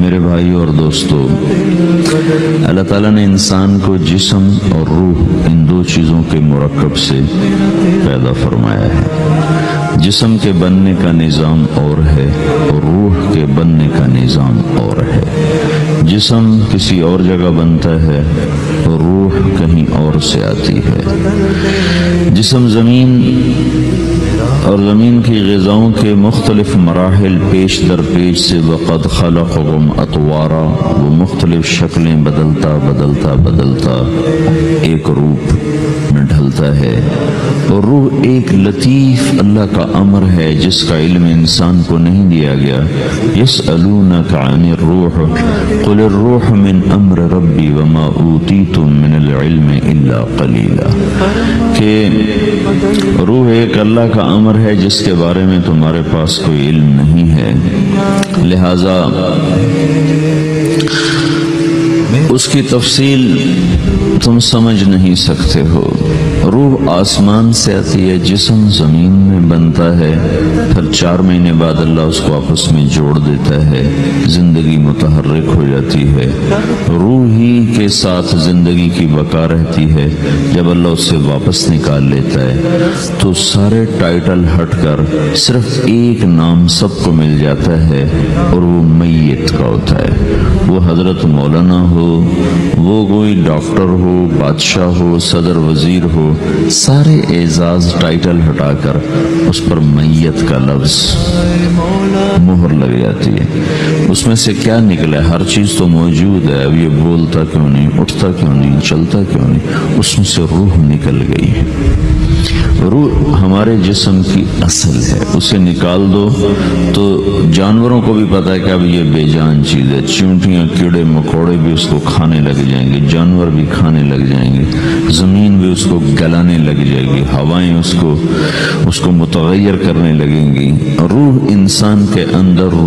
میرے بھائی اور دوستو، اللہ تعالیٰ نے انسان کو جسم اور روح ان دو چیزوں کے مرکب سے پیدا فرمایا ہے۔ جسم کے بننے کا نظام اور ہے اور روح کے بننے کا نظام اور ہے۔ جسم کسی اور جگہ بنتا ہے اور روح کہیں اور سے آتی ہے۔ جسم زمین اور زمین کی غذاؤں کے مختلف مراحل پیش در پیش سے وقد خلقکم اطوارا، وہ مختلف شکلیں بدلتا ایک روپ میں ڈھلتا ہے۔ اور روح ایک لطیف اللہ کا امر ہے جس کا علم انسان کو نہیں دیا گیا۔ یسألونک عن الروح قل الروح من امر ربی وما اوتیتم من العلم الا قلیلا، کہ روح ایک اللہ کا امر ہے جس کے بارے میں تمہارے پاس کوئی علم نہیں ہے، لہذا اس کی تفصیل تم سمجھ نہیں سکتے ہو۔ روح آسمان سے آتی ہے، جسم زمین میں بنتا ہے، پھر 4 مہینے بعد اللہ اس کو آپس میں جوڑ دیتا ہے، زندگی متحرک ہو جاتی ہے۔ روح ہی کے ساتھ زندگی کی بقا رہتی ہے۔ جب اللہ اسے واپس نکال لیتا ہے تو سارے ٹائٹل ہٹ کر صرف ایک نام سب کو مل جاتا ہے اور وہ میت کا ہوتا ہے۔ وہ حضرت مولانا ہو، وہ کوئی ڈاکٹر ہو، بادشاہ ہو، صدر وزیر ہو، سارے اعزاز ٹائٹل ہٹا کر اس پر میت کا لفظ مہر لگ جاتی ہے۔ اس میں سے کیا نکلا ہے؟ ہر چیز تو موجود ہے، اب یہ بولتا کیوں نہیں، اٹھتا کیوں نہیں، چلتا کیوں نہیں؟ اس میں سے روح نکل گئی ہے۔ روح ہمارے جسم کی اصل ہے، اسے نکال دو تو جانوروں کو بھی پتا ہے کہ اب یہ بے جان چیز ہے۔ چیونٹیاں، کیڑے مکوڑے بھی اس کو کھانے لگ جائیں گے، جانور بھی کھانے لگ جائیں گے، زمین بھی اس کو گلانے لگ جائے گی، ہوائیں اس کو متغیر کرنے لگیں گی۔ روح انسان کے اندر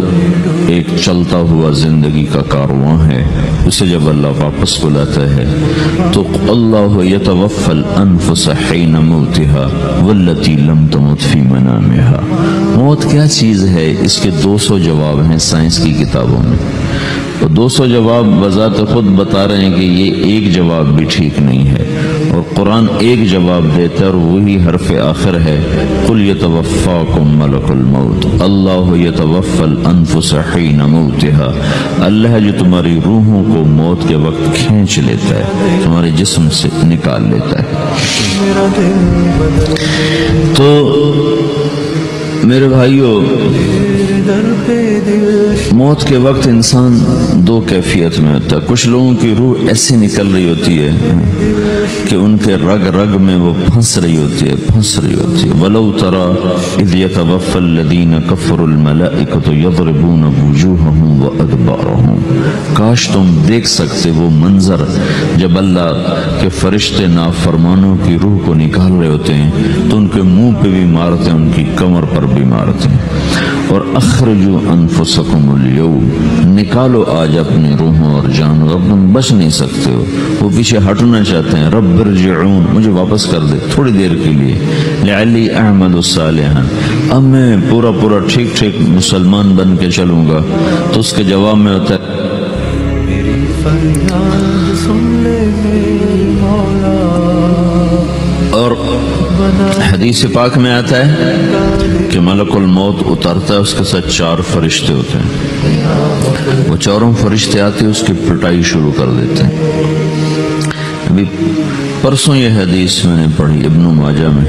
ایک چلتا ہوا زندگی کا کارواں ہے۔ اسے جب اللہ واپس بلاتا ہے تو اللہ یتوفی الانفس حین موتها والتی لم تمت فی منامها۔ موت کیا چیز ہے؟ اس کے 200 جواب ہیں سائنس کی کتابوں میں، اور 200 جواب بذات خود بتا رہے ہیں کہ یہ ایک جواب بھی ٹھیک نہیں ہے، اور قرآن ایک جواب دیتا ہے اور وہی حرف آخر ہے، قل یتوفاکم ملک الموت اللہ یتوفی الانفس حین موتها۔ اللہ ہے جو تمہاری روحوں کو موت کے وقت کھینچ لیتا ہے، تمہارے جسم سے نکال لیتا ہے۔ تو میرے بھائیو، موت کے وقت انسان 2 کیفیت میں ہوتا ہے۔ کچھ لوگوں کی روح ایسی نکل رہی ہوتی ہے کہ ان کے رگ رگ میں وہ پھنس رہی ہوتی ہے۔ وَلَوْ تَرَى إِذْ يَتَوَفَّى الَّذِينَ كَفَرُوا الْمَلَائِكَةُ يَضْرِبُونَ وُجُوهَهُمْ وَأَدْبَارَهُمْ۔ کاش تم دیکھ سکتے وہ منظر جب اللہ کے فرشتے نافرمانوں کی روح کو نکال رہے ہوتے ہیں تو ان کے منہ پہ بھی مارتے ہیں، ان کی کمر پر بھی مارتے ہیں۔ اور اخرجوا انفسکم اليوم، نکالو آج اپنی روحوں اور جانوں، اب تم بچ نہیں سکتے ہو۔ وہ پیچھے ہٹنا چاہتے ہیں، رب ارجعون، مجھے واپس کر دے تھوڑی دیر کے لیے، لعلی اعمل صالحا، اب میں پورا ٹھیک مسلمان بن کے چلوں گا۔ تو اس کے جواب میں ہوتا ہے اور حدیث پاک میں آتا ہے کہ ملک الموت اترتا ہے، اس کے ساتھ 4 فرشتے ہوتے ہیں۔ وہ 4 فرشتے آتے اس کی پٹائی شروع کر دیتے ہیں۔ ابھی پرسوں یہ حدیث میں نے پڑھی ابن ماجہ میں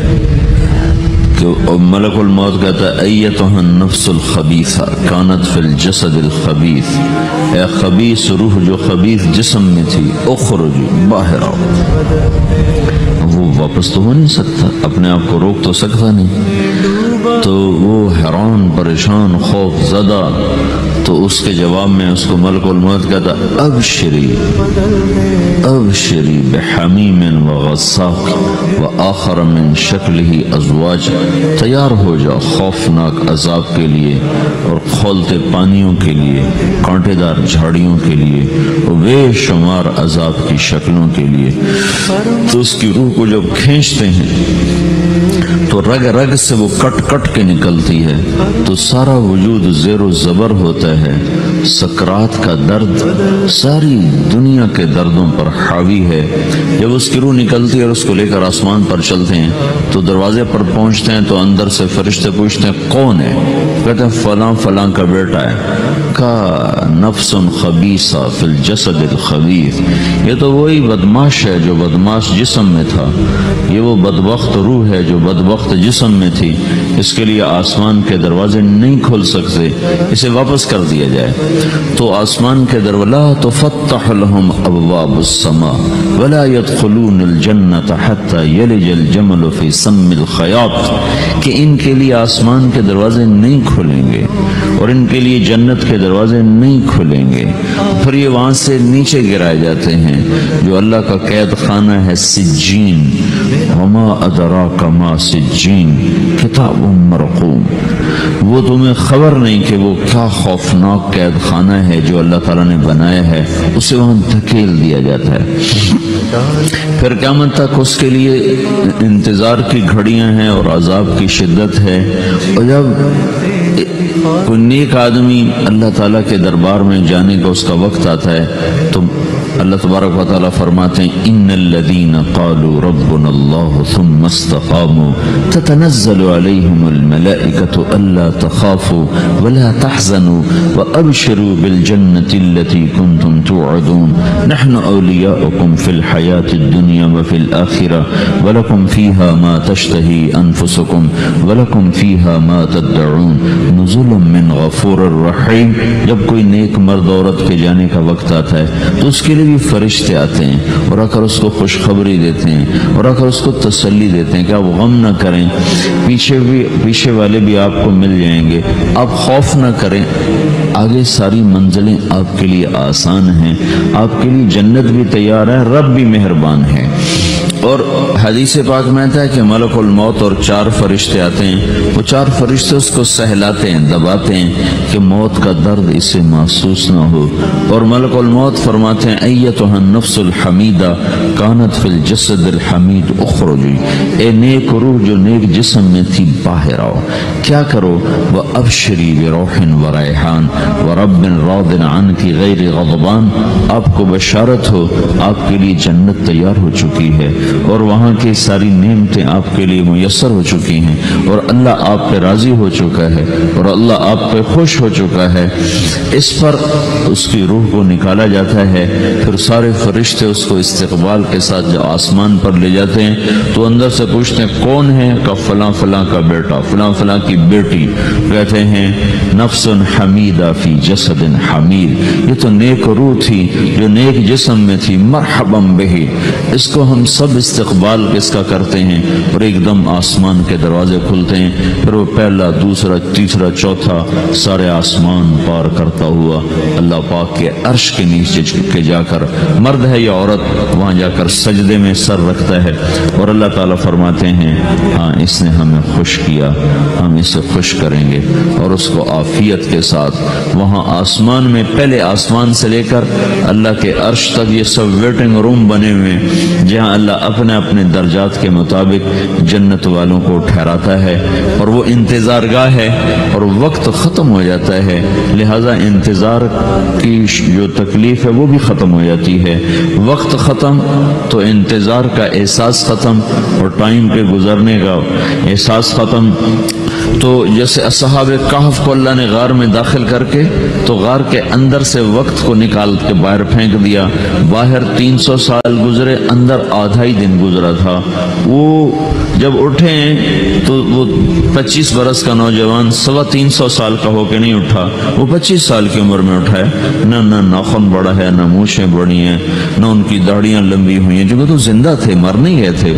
کہ ملک الموت کہتا ہے ایتھا النفس الخبیثہ کانت فی الجسد الخبیث، اے خبیث روح جو خبیث جسم میں تھی، اخرج باہر آؤ۔ وہ واپس تو ہو نہیں سکتا، اپنے آپ کو روک تو سکتا نہیں، تو وہ حیران، پریشان، خوف زدہ، تو اس کے جواب میں اس کو ملک الموت کہتا ابشری بحمیم وغساق وآخر من شکلہ ازواج، تیار ہو جاؤ خوفناک عذاب کے لیے اور کھولتے پانیوں کے لیے، کانٹے دار جھاڑیوں کے لیے اور بے شمار عذاب کی شکلوں کے لیے۔ تو اس کی روح کو جب کھینچتے ہیں تو رگ رگ سے وہ کٹ کٹ کے نکلتی ہے، تو سارا وجود زیر و زبر ہوتا ہے، سکرات کا درد ساری دنیا کے دردوں پر حاوی ہے۔ جب اس کی روح نکلتی ہے اور اس کو لے کر آسمان پر چلتے ہیں تو دروازے پر پہنچتے ہیں تو اندر سے فرشتے پوچھتے ہیں کون ہے؟ کہتے ہیں فلاں فلاں کا بیٹا ہے۔ کا نفس خبیثہ فی الجسد الخبیث، یہ تو وہی بدماش ہے جو بدماش جسم میں تھا، یہ وہ بدبخت روح ہے جو بدبخت جسم میں تھی، اس کے لیے آسمان کے دروازے نہیں کھل سکتے، اسے واپس کر دیا جائے۔ تو آسمان کے دروازے لا تفتح لهم ابواب السماء ولا يدخلون الجنة حتى يلج الجمل في سم الخياط، کہ ان کے لیے آسمان کے دروازے نہیں کھلیں گے اور ان کے لیے جنت کے دروازے نہیں کھلیں گے، پھر یہ وہاں سے نیچے گرائے جاتے ہیں جو اللہ کا قید خانہ ہے سجین۔ وما ادراک ما سجین کتاب مرقوم، وہ تمہیں خبر نہیں کہ وہ کیا خوفناک قید خانہ ہے جو اللہ تعالیٰ نے بنایا ہے، اسے وہاں دھکیل دیا جاتا ہے۔ پھر قیامت تک اس کے لیے انتظار کی گھڑیاں ہیں اور عذاب کی شدت ہے۔ اور جب کوئی نیک آدمی اللہ تعالیٰ کے دربار میں جانے کا اس کا وقت آتا ہے تو اللہ تبارک و تعالیٰ فرماتے ہیں ان الذین قالوا ربنا اللہ ثم استقاموا تتنزل علیہم الملائکۃ الا تخافوا ولا تحزنوا وابشروا بالجنة التي كنتم توعدون نحن اولیاؤکم فی الحیاة الدنیا وفی الآخرة ولکم فیہا ما تشتہی انفسکم ولکم فیہا ما تدعون نزلا من غفور الرحیم۔ جب کوئی نیک مرد عورت کے جانے کا وقت آتا ہے تو اس کے لیے بھی فرشتے آتے ہیں اور آ کر اس کو خوشخبری دیتے ہیں اور آ کر اس کو تسلی دیتے ہیں کہ آپ غم نہ کریں، پیچھے والے بھی آپ کو مل جائیں گے، آپ خوف نہ کریں، آگے ساری منزلیں آپ کے لیے آسان ہیں، آپ کے لیے جنت بھی تیار ہے، رب بھی مہربان ہے۔ اور حدیث پاک میں آتا ہے کہ ملک الموت اور 4 فرشتے آتے ہیں، وہ 4 فرشتے اس کو سہلاتے ہیں، دباتے ہیں کہ موت کا درد اسے محسوس نہ ہو، اور ملک الموت فرماتے ہیں ایتھا النفس الحمیدہ کانت فی الجسد الحمید اخرجی، اے نیک روح جو نیک جسم میں تھی باہر آؤ، کیا کرو؟ وابشری بروح وریحان ورب راض عنک غیر غضبان، آپ کو بشارت ہو آپ کے لیے جنت تیار ہو چکی ہے اور وہاں کی ساری نعمتیں آپ کے لیے میسر ہو چکی ہیں اور اللہ آپ پہ راضی ہو چکا ہے اور اللہ آپ پہ خوش ہو چکا ہے۔ اس پر اس کی روح کو نکالا جاتا ہے، پھر سارے فرشتے اس کو استقبال کے ساتھ جب آسمان پر لے جاتے ہیں تو اندر سے پوچھتے ہیں کون ہے؟ کہ فلاں فلاں کا بیٹا، فلاں فلاں کی بیٹی۔ کہتے ہیں نفس حمیدہ فی جسد حمید، یہ تو نیک روح تھی جو نیک جسم میں تھی، مرحبا بہی، اس کو ہم سب استقبال کس کا کرتے ہیں اور ایک دم آسمان کے دروازے کھلتے ہیں، پھر وہ پہلا دوسرا تیسرا چوتھا سارے آسمان پار کرتا ہوا اللہ پاک کے عرش کے نیچے کے جا کر، مرد ہے یا عورت، وہاں جا کر سجدے میں سر رکھتا ہے اور اللہ تعالیٰ فرماتے ہیں ہاں اس نے ہمیں خوش کیا، ہم اسے خوش کریں گے، اور اس کو عافیت کے ساتھ وہاں آسمان میں، پہلے آسمان سے لے کر اللہ کے عرش تک یہ سب ویٹنگ روم بنے ہوئے جہاں اللہ اپنے اپنے درجات کے مطابق جنت والوں کو ٹھہراتا ہے، اور وہ انتظار گاہ ہے اور وقت ختم ہو جاتا ہے، لہذا انتظار کی جو تکلیف ہے وہ بھی ختم ہو جاتی ہے۔ وقت ختم تو انتظار کا احساس ختم اور ٹائم کے گزرنے کا احساس ختم۔ تو جیسے اصحاب کہف کو اللہ نے غار میں داخل کر کے تو غار کے اندر سے وقت کو نکال کے باہر پھینک دیا، باہر 300 سال گزرے، اندر آدھا ہی دن گزرا تھا۔ وہ جب اٹھے تو وہ 25 برس کا نوجوان 325 سال کا ہو کے نہیں اٹھا، وہ 25 سال کی عمر میں اٹھا ہے، نہ ناخن بڑا ہے، نہ مونچھیں بڑی ہیں، نہ ان کی داڑیاں لمبی ہوئی ہیں، جو کہ تو زندہ تھے، مر نہیں گئے تھے،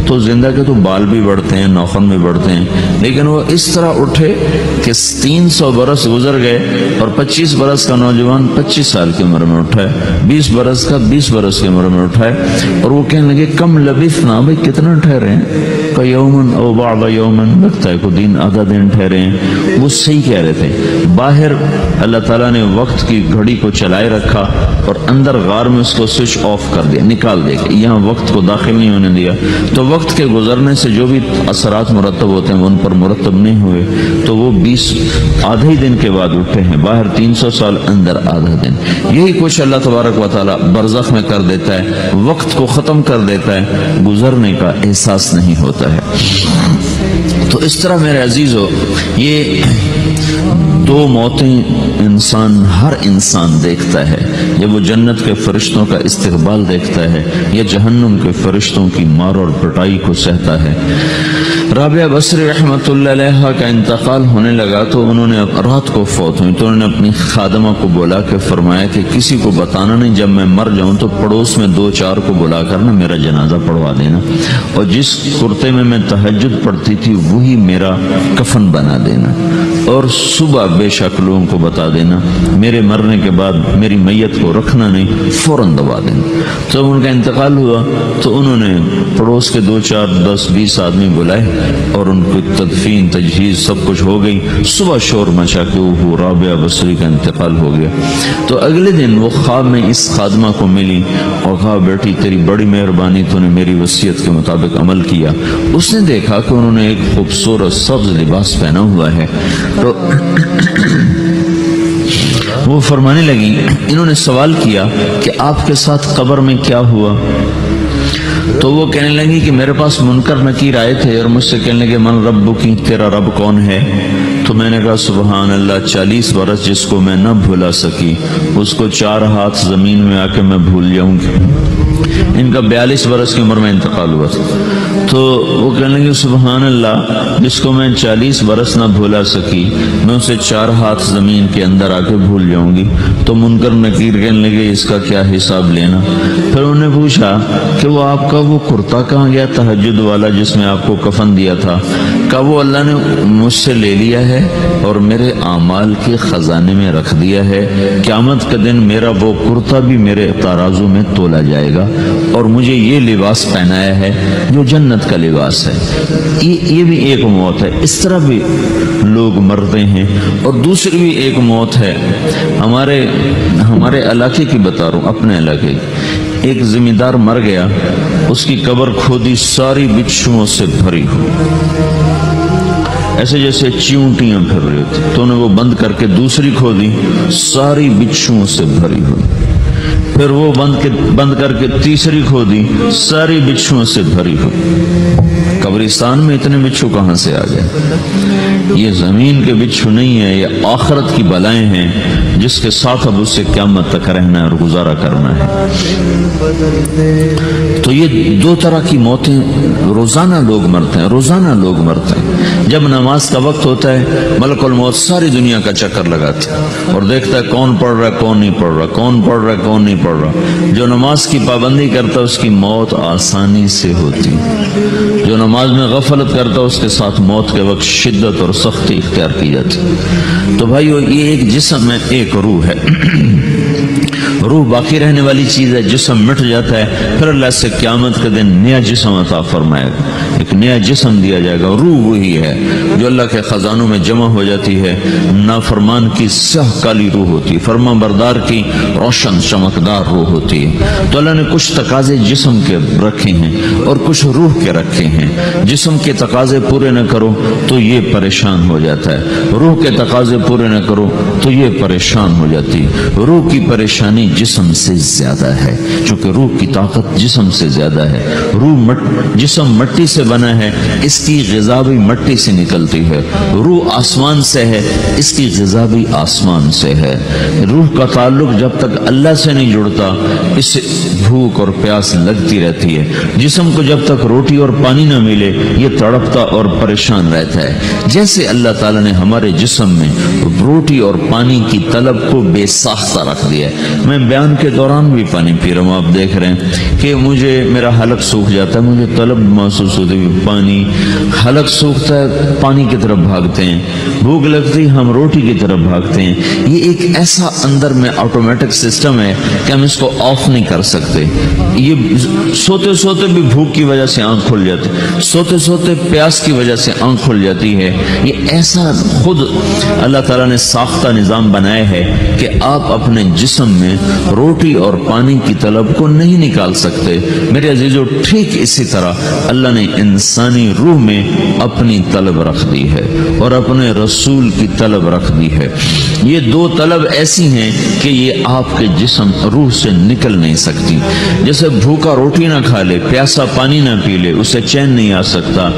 تو زندہ کے تو بال بھی بڑھتے ہیں، ناخن بھی بڑھتے ہیں، لیکن وہ اس طرح اٹھے کہ 300 برس گزر گئے اور 25 برس کا نوجوان 25 سال کی عمر میں اٹھا ہے، 20 برس کا 20 برس کی عمر میں اٹھا ہے، اور وہ کہنے لگے کم لبثنا، بھائی کتنا ٹھہرے ہیں، یبقى یوما او بعض یوما، لگتا ہے کوئی دن آدھا دن ٹھہرے ہیں۔ وہ صحیح کہہ رہے تھے۔ باہر اللہ تعالیٰ نے وقت کی گھڑی کو چلائے رکھا اور اندر غار میں اس کو سوئچ آف کر دیا، نکال دیا کہ یہاں وقت کو داخل نہیں ہونے دیا، تو وقت کے گزرنے سے جو بھی اثرات مرتب ہوتے ہیں وہ ان پر مرتب نہیں ہوئے، تو وہ 20 آدھے ہی دن کے بعد اٹھے ہیں۔ باہر 300 سال، اندر آدھا دن۔ یہی کچھ اللہ تبارک و تعالیٰ برزخ میں کر دیتا ہے، وقت کو ختم کر دیتا ہے، گزرنے کا احساس نہیں ہوتا ہے۔ تو اس طرح میرے عزیزو، یہ دو موتیں ہر انسان دیکھتا ہے، جب وہ جنت کے فرشتوں کا استقبال دیکھتا ہے یا جہنم کے فرشتوں کی مار اور پٹائی کو سہتا ہے۔ رابعہ بصری رحمۃ اللہ علیہ کا انتقال ہونے لگا تو انہوں نے رات کو فوت ہوئی، تو انہوں نے اپنی خادمہ کو بولا کہ فرمایا کہ کسی کو بتانا نہیں، جب میں مر جاؤں تو پڑوس میں 2-4 کو بلا کر نا میرا جنازہ پڑھوا دینا، اور جس کرتے میں تہجد پڑھتی تھی وہی میرا کفن بنا دینا، اور صبح بے شک لوگوں کو بتا دینا، میرے مرنے کے بعد میری میت کو رکھنا نہیں، فوراً دبا دینا۔ جب ان کا انتقال ہوا تو انہوں نے پڑوس کے 2-4-10-20 آدمی بلائے اور ان کی تدفین تجہیز سب کچھ ہو گئی۔ صبح شور مچا کہ وہ رابعہ بصری کا انتقال ہو گیا۔ تو اگلے دن وہ خواب میں اس خادمہ کو ملی اور کہا بیٹی تیری بڑی مہربانی، تو نے میری وصیت کے مطابق عمل کیا۔ اس نے دیکھا کہ انہوں نے ایک خوبصورت سبز لباس پہنا ہوا ہے، تو وہ فرمانے لگی، انہوں نے سوال کیا کہ آپ کے ساتھ قبر میں کیا ہوا؟ تو وہ کہنے لگی کہ میرے پاس منکر نکیر آئے تھے اور مجھ سے کہنے لگے من ربکی، تیرا رب کون ہے؟ تو میں نے کہا سبحان اللہ، 40 برس جس کو میں نہ بھولا سکی اس کو 4 ہاتھ زمین میں آ کے میں بھول جاؤں گی۔ ان کا 42 برس کی عمر میں انتقال ہوا تھا۔ تو وہ کہنے لگے سبحان اللہ، جس کو میں 40 برس نہ بھولا سکی میں اسے 4 ہاتھ زمین کے اندر آ کے بھول جاؤں گی۔ تو منکر نکیر کہنے لگے اس کا کیا حساب لینا؟ پھر انہوں نے پوچھا کہ وہ آپ کا وہ کرتا کہاں گیا تہجد والا جس میں آپ کو کفن دیا تھا؟ کہا وہ اللہ نے مجھ سے لے لیا ہے اور میرے اعمال کے خزانے میں رکھ دیا ہے، قیامت کے دن میرا وہ کرتا بھی میرے ترازو میں تولا جائے گا، اور مجھے یہ لباس پہنایا ہے جو جنت کا لباس ہے۔ یہ بھی ایک موت ہے۔ اس طرح بھی لوگ مرتے ہیں۔ اور دوسری بھی ایک موت ہے، ہمارے علاقے کی بتا رہا ہوں، اپنے علاقے کی۔ ایک زمیندار مر گیا، اس کی قبر کھودی، ساری بچھوؤں سے بھری ہوئی، ایسے جیسے چیونٹیاں پھر رہی ہوتی، تو انہیں وہ بند کر کے دوسری کھودی، ساری بچھوؤں سے بھری ہوئی، پھر وہ بند کر کے تیسری کھودی، ساری بچھوؤں سے بھری ہوئی۔ قبرستان میں اتنے بچھو کہاں سے آ گئے؟ یہ زمین کے بچھو نہیں ہے، یہ آخرت کی بلائیں ہیں جس کے ساتھ اب اس سے قیامت تک رہنا ہے اور گزارا کرنا ہے۔ تو یہ 2 طرح کی موتیں روزانہ لوگ مرتے ہیں، روزانہ لوگ مرتے ہیں۔ جب نماز کا وقت ہوتا ہے ملک الموت ساری دنیا کا چکر لگاتا ہے اور دیکھتا ہے کون پڑھ رہا ہے کون نہیں پڑھ رہا، کون پڑھ رہا ہے کون نہیں پڑھ رہا۔ جو نماز کی پابندی کرتا ہے اس کی موت آسانی سے ہوتی، جو نماز میں غفلت کرتا ہے اس کے ساتھ موت کے وقت شدت اور سختی اختیار کی جاتی۔ تو بھائیو، یہ ایک جسم ہے، ایک روح ہے۔ روح باقی رہنے والی چیز ہے، جسم مٹ جاتا ہے، پھر اللہ سے قیامت کے دن نیا جسم عطا فرمائے گا، ایک نیا جسم دیا جائے گا۔ روح وہی ہے جو اللہ کے خزانوں میں جمع ہو جاتی ہے۔ نافرمان کی سیاہ کالی روح ہوتی ہے، فرما بردار کی روشن چمکدار روح ہوتی ہے۔ تو اللہ نے کچھ تقاضے جسم کے رکھے ہیں اور کچھ روح کے رکھے ہیں۔ جسم کے تقاضے پورے نہ کرو تو یہ پریشان ہو جاتا ہے، روح کے تقاضے پورے نہ کرو تو یہ پریشان ہو جاتی ہے۔ روح کی پریشانی جسم سے زیادہ ہے، چونکہ روح کی طاقت جسم سے زیادہ ہے۔ جسم مٹی سے بنا ہے، اس کی غذا بھی مٹی سے نکلتی ہے۔ روح آسمان سے ہے، اس کی غذا بھی آسمان سے ہے۔ روح کا تعلق جب تک اللہ سے نہیں جڑتا اسے بھوک اور پیاس لگتی رہتی ہے۔ جسم کو جب تک روٹی اور پانی نہ ملے یہ تڑپتا اور پریشان رہتا ہے۔ جیسے اللہ تعالیٰ نے ہمارے جسم میں روٹی اور پانی کی طلب کو بے ساختہ رکھ دیا ہے۔ میں بیان بیان کے دوران بھی پانی پی رہا ہوں، آپ دیکھ رہے ہیں کہ مجھے میرا حلق سوکھ جاتا ہے، مجھے طلب محسوس ہوتی ہے پانی، حلق سوکھتا ہے پانی کی طرف بھاگتے ہیں، بھوک لگتی ہم روٹی کی طرف بھاگتے ہیں۔ یہ ایک ایسا اندر میں آٹومیٹک سسٹم ہے کہ ہم اس کو آف نہیں کر سکتے۔ یہ سوتے سوتے بھی بھوک کی وجہ سے آنکھ کھل جاتی، سوتے سوتے پیاس کی وجہ سے آنکھ کھل جاتی ہے۔ یہ ایسا خود اللہ تعالیٰ نے ساختہ نظام بنایا ہے کہ آپ اپنے جسم میں روٹی اور پانی کی طلب کو نہیں نکال سکتے۔ میرے عزیزو، ٹھیک اسی طرح اللہ نے انسانی روح میں اپنی طلب رکھ دی ہے اور اپنے رسول کی طلب رکھ دی ہے۔ یہ دو طلب ایسی ہیں کہ یہ آپ کے جسم روح سے نکل نہیں سکتی۔ جیسے بھوکا روٹی نہ کھا لے، پیاسا پانی نہ پی لے، اسے چین نہیں آ سکتا۔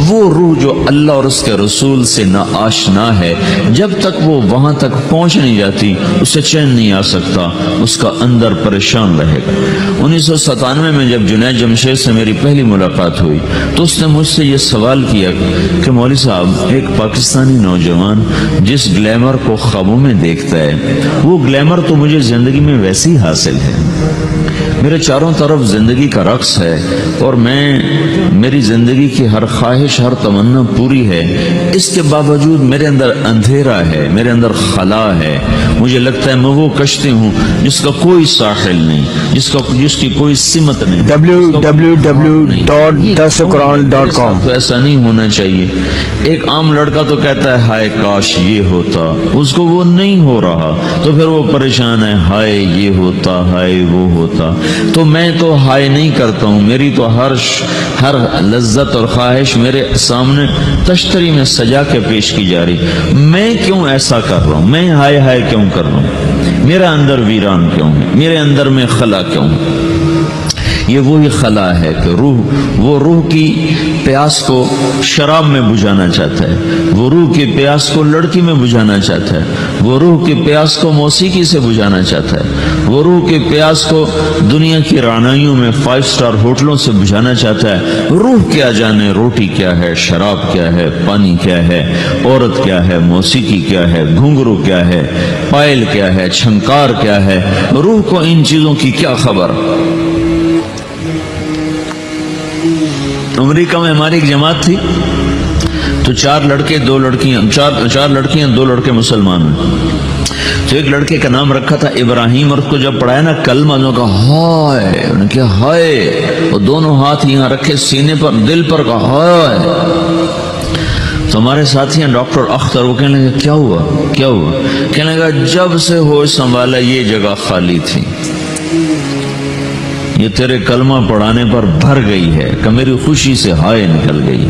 وہ روح جو اللہ اور اس کے رسول سے نا آشنا ہے، جب تک وہ وہاں تک پہنچ نہیں جاتی اسے چین نہیں آ سکتا، اس کا اندر پریشان رہے گا۔ 1997 میں جب جنید جمشید سے میری پہلی ملاقات ہوئی تو اس نے مجھ سے یہ سوال کیا کہ مولوی صاحب، ایک پاکستانی نوجوان جس گلیمر کو خوابوں میں دیکھتا ہے، وہ گلیمر تو مجھے زندگی میں ویسے ہی حاصل ہے، میرے چاروں طرف زندگی کا رقص ہے اور میری زندگی کی ہر خواہش، ہر تمنا پوری ہے، اس کے باوجود میرے اندر اندھیرا ہے، میرے اندر خلا ہے۔ مجھے لگتا ہے میں وہ کشتی ہوں جس کا کوئی ساحل نہیں، جس کی کوئی سمت نہیں۔ www.dasquran.com۔ تو ایسا نہیں ہونا چاہیے۔ ایک عام لڑکا تو کہتا ہے ہائے کاش یہ ہوتا، اس کو وہ نہیں ہو رہا تو پھر وہ پریشان ہے، ہائے یہ ہوتا، ہائے وہ ہوتا۔ تو میں تو ہائے نہیں کرتا ہوں، میری تو ہر لذت اور خواہش میرے سامنے تشتری میں سجا کے پیش کی جا رہی۔ میں کیوں ایسا کر رہا ہوں؟ میں ہائے ہائے کیوں کر رہا ہوں؟ میرا اندر ویران کیوں ہے؟ میرے اندر میں خلا کیوں ہے؟ یہ وہی خلا ہے کہ وہ روح کی پیاس کو شراب میں بجھانا چاہتا ہے، وہ روح کی پیاس کو لڑکی میں بجھانا چاہتا ہے، وہ روح کی پیاس کو موسیقی سے بجھانا چاہتا ہے، وہ روح کی پیاس کو دنیا کی رعنائیوں میں 5 اسٹار ہوٹلوں سے بجھانا چاہتا ہے۔ روح کیا جانے روٹی کیا ہے، شراب کیا ہے، پانی کیا ہے، عورت کیا ہے، موسیقی کیا ہے، گھنگرو کیا ہے، پائل کیا ہے، چھنکار کیا ہے، روح کو ان چیزوں کی کیا خبر؟ امریکہ میں ہماری ایک جماعت تھی تو 4 لڑکے 2 لڑکیاں، 4 لڑکیاں 2 لڑکے مسلمان ہیں۔ تو ایک لڑکے کا نام رکھا تھا ابراہیم، اور اس کو جب پڑھایا نا کلمہ، انہوں نے کہا ہائے، انہوں نے کہا ہائے، اور دونوں ہاتھ یہاں رکھے سینے پر، دل پر، کہا ہائے۔ تو ہمارے ساتھی ہیں ڈاکٹر اختر، وہ کہنے لگے کیا ہوا کیا ہوا؟ کہنے لگا جب سے ہوش سنبھالا یہ جگہ خالی تھی، یہ تیرے کلمہ پڑھانے پر بھر گئی ہے کہ میری خوشی سے ہائے نکل گئی۔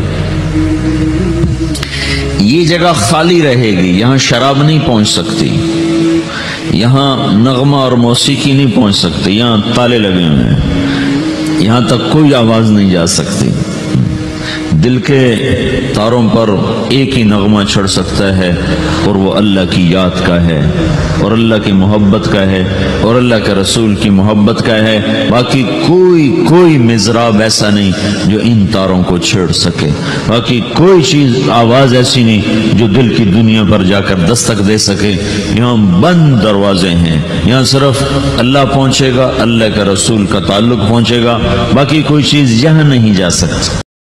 یہ جگہ خالی رہے گی، یہاں شراب نہیں پہنچ سکتی، یہاں نغمہ اور موسیقی نہیں پہنچ سکتی، یہاں تالے لگے ہوئے ہیں، یہاں تک کوئی آواز نہیں جا سکتی۔ دل کے تاروں پر ایک ہی نغمہ چڑھ سکتا ہے اور وہ اللہ کی یاد کا ہے اور اللہ کی محبت کا ہے اور اللہ کے رسول کی محبت کا ہے۔ باقی کوئی مضراب ایسا نہیں جو ان تاروں کو چھیڑ سکے، باقی کوئی چیز آواز ایسی نہیں جو دل کی دنیا پر جا کر دستک دے سکے۔ یہاں بند دروازے ہیں، یہاں صرف اللہ پہنچے گا، اللہ کے رسول کا تعلق پہنچے گا، باقی کوئی چیز یہاں نہیں جا سکتی۔